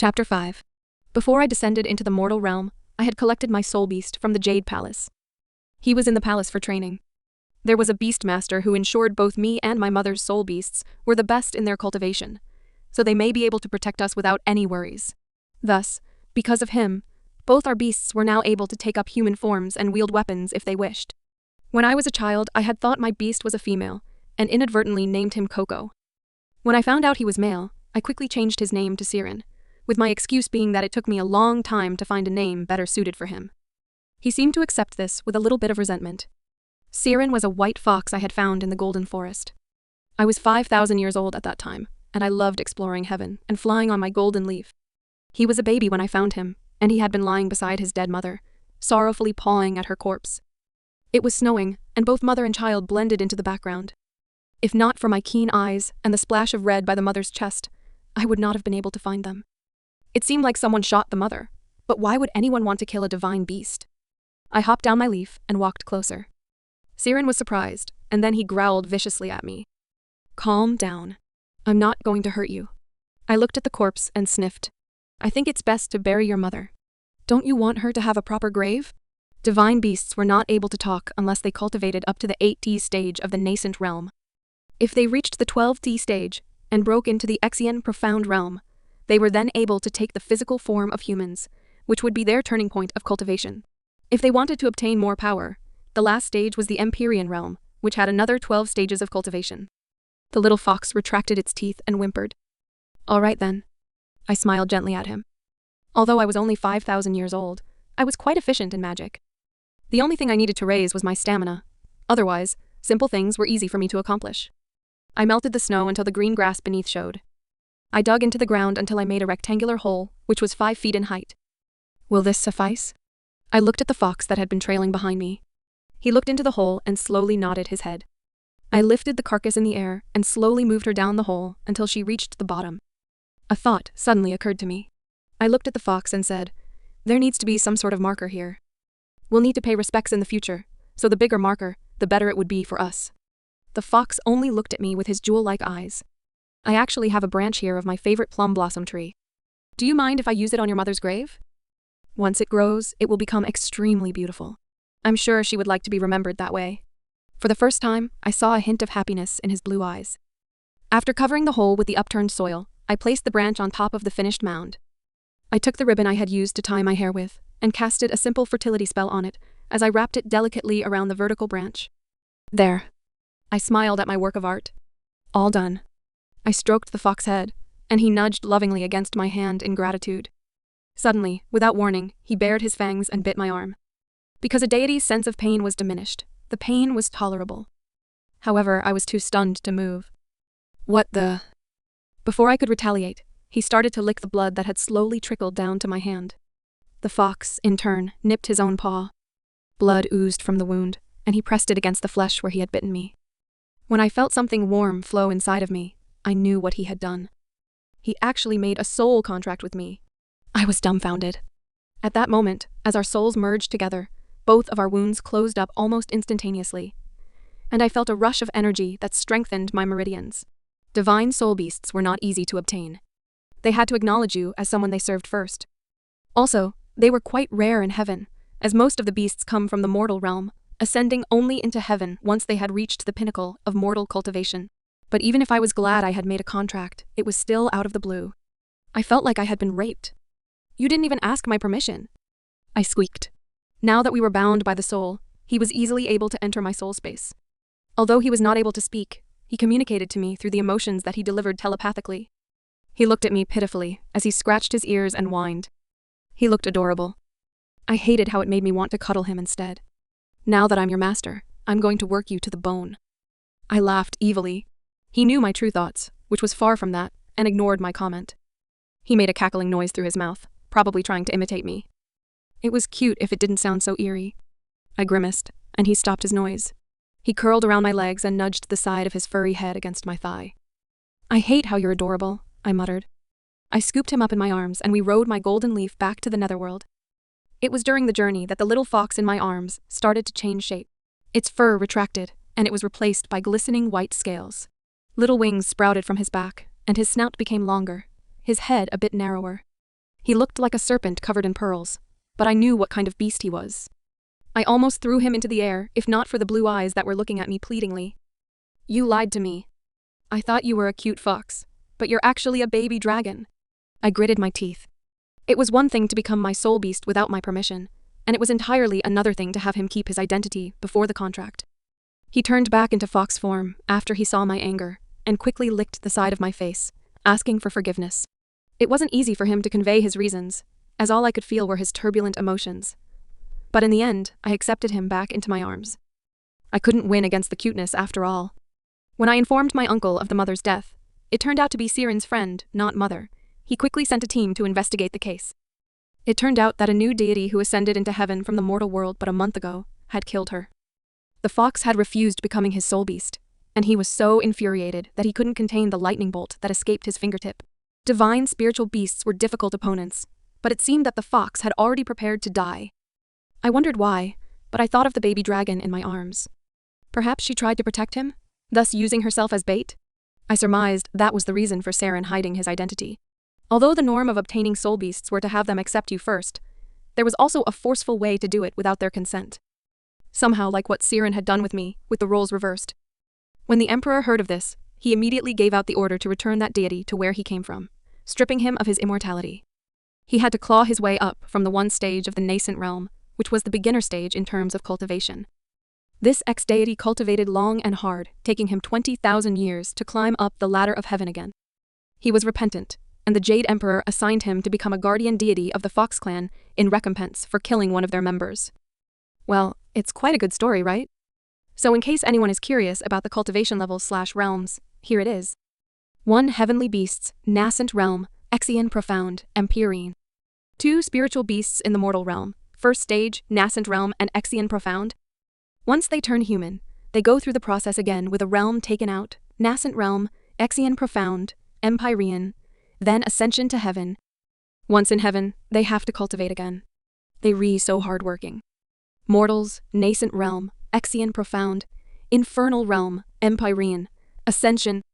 Chapter 5. Before I descended into the mortal realm, I had collected my soul beast from the Jade Palace. He was in the palace for training. There was a beast master who ensured both me and my mother's soul beasts were the best in their cultivation, so they may be able to protect us without any worries. Thus, because of him, both our beasts were now able to take up human forms and wield weapons if they wished. When I was a child, I had thought my beast was a female, and inadvertently named him Coco. When I found out he was male, I quickly changed his name to Siren, with my excuse being that it took me a long time to find a name better suited for him. He seemed to accept this with a little bit of resentment. Siren was a white fox I had found in the Golden Forest. I was 5,000 years old at that time, and I loved exploring heaven and flying on my golden leaf. He was a baby when I found him, and he had been lying beside his dead mother, sorrowfully pawing at her corpse. It was snowing, and both mother and child blended into the background. If not for my keen eyes and the splash of red by the mother's chest, I would not have been able to find them. It seemed like someone shot the mother, but why would anyone want to kill a divine beast? I hopped down my leaf and walked closer. Siren was surprised, and then he growled viciously at me. "Calm down. I'm not going to hurt you." I looked at the corpse and sniffed. "I think it's best to bury your mother. Don't you want her to have a proper grave?" Divine beasts were not able to talk unless they cultivated up to the 8T stage of the nascent realm. If they reached the 12T stage and broke into the Exian profound realm, they were then able to take the physical form of humans, which would be their turning point of cultivation. If they wanted to obtain more power, the last stage was the Empyrean realm, which had another 12 stages of cultivation. The little fox retracted its teeth and whimpered. "All right then." I smiled gently at him. Although I was only 5,000 years old, I was quite efficient in magic. The only thing I needed to raise was my stamina. Otherwise, simple things were easy for me to accomplish. I melted the snow until the green grass beneath showed. I dug into the ground until I made a rectangular hole, which was 5 feet in height. Will this suffice? I looked at the fox that had been trailing behind me. He looked into the hole and slowly nodded his head. I lifted the carcass in the air and slowly moved her down the hole until she reached the bottom. A thought suddenly occurred to me. I looked at the fox and said, "There needs to be some sort of marker here. We'll need to pay respects in the future, so the bigger marker, the better it would be for us." The fox only looked at me with his jewel-like eyes. "I actually have a branch here of my favorite plum blossom tree. Do you mind if I use it on your mother's grave? Once it grows, it will become extremely beautiful. I'm sure she would like to be remembered that way." For the first time, I saw a hint of happiness in his blue eyes. After covering the hole with the upturned soil, I placed the branch on top of the finished mound. I took the ribbon I had used to tie my hair with and casted a simple fertility spell on it as I wrapped it delicately around the vertical branch. There. I smiled at my work of art. All done. I stroked the fox's head, and he nudged lovingly against my hand in gratitude. Suddenly, without warning, he bared his fangs and bit my arm. Because a deity's sense of pain was diminished, the pain was tolerable. However, I was too stunned to move. "What the?" Before I could retaliate, he started to lick the blood that had slowly trickled down to my hand. The fox, in turn, nipped his own paw. Blood oozed from the wound, and he pressed it against the flesh where he had bitten me. When I felt something warm flow inside of me, I knew what he had done. He actually made a soul contract with me. I was dumbfounded. At that moment, as our souls merged together, both of our wounds closed up almost instantaneously, and I felt a rush of energy that strengthened my meridians. Divine soul beasts were not easy to obtain. They had to acknowledge you as someone they served first. Also, they were quite rare in heaven, as most of the beasts come from the mortal realm, ascending only into heaven once they had reached the pinnacle of mortal cultivation. But even if I was glad I had made a contract, it was still out of the blue. I felt like I had been raped. "You didn't even ask my permission," I squeaked. Now that we were bound by the soul, he was easily able to enter my soul space. Although he was not able to speak, he communicated to me through the emotions that he delivered telepathically. He looked at me pitifully as he scratched his ears and whined. He looked adorable. I hated how it made me want to cuddle him instead. "Now that I'm your master, I'm going to work you to the bone." I laughed evilly. He knew my true thoughts, which was far from that, and ignored my comment. He made a cackling noise through his mouth, probably trying to imitate me. It was cute if it didn't sound so eerie. I grimaced, and he stopped his noise. He curled around my legs and nudged the side of his furry head against my thigh. "I hate how you're adorable," I muttered. I scooped him up in my arms and we rode my golden leaf back to the netherworld. It was during the journey that the little fox in my arms started to change shape. Its fur retracted, and it was replaced by glistening white scales. Little wings sprouted from his back, and his snout became longer, his head a bit narrower. He looked like a serpent covered in pearls, but I knew what kind of beast he was. I almost threw him into the air, if not for the blue eyes that were looking at me pleadingly. You lied to me. I thought you were a cute fox, but you're actually a baby dragon. I gritted my teeth. It was one thing to become my soul beast without my permission, and it was entirely another thing to have him keep his identity before the contract. He turned back into fox form after he saw my anger, and quickly licked the side of my face, asking for forgiveness. It wasn't easy for him to convey his reasons, as all I could feel were his turbulent emotions. But in the end, I accepted him back into my arms. I couldn't win against the cuteness after all. When I informed my uncle of the mother's death, it turned out to be Siren's friend, not mother. He quickly sent a team to investigate the case. It turned out that a new deity who ascended into heaven from the mortal world but a month ago had killed her. The fox had refused becoming his soul beast, and he was so infuriated that he couldn't contain the lightning bolt that escaped his fingertip. Divine spiritual beasts were difficult opponents, but it seemed that the fox had already prepared to die. I wondered why, but I thought of the baby dragon in my arms. Perhaps she tried to protect him, thus using herself as bait? I surmised that was the reason for Siren hiding his identity. Although the norm of obtaining soul beasts were to have them accept you first, there was also a forceful way to do it without their consent. Somehow like what Siren had done with me, with the roles reversed. When the Emperor heard of this, he immediately gave out the order to return that deity to where he came from, stripping him of his immortality. He had to claw his way up from the one stage of the nascent realm, which was the beginner stage in terms of cultivation. This ex-deity cultivated long and hard, taking him 20,000 years to climb up the ladder of heaven again. He was repentant, and the Jade Emperor assigned him to become a guardian deity of the Fox clan in recompense for killing one of their members. Well, it's quite a good story, right? So in case anyone is curious about the cultivation levels/realms, here it is. 1. Heavenly beasts, nascent realm, Exian profound, Empyrean. 2. Spiritual beasts in the mortal realm, first stage, nascent realm and Exian profound. Once they turn human, they go through the process again with a realm taken out, nascent realm, Exian profound, Empyrean, then ascension to heaven. Once in heaven, they have to cultivate again. They so hardworking. Mortals, nascent realm, Exian profound, infernal realm, Empyrean, ascension,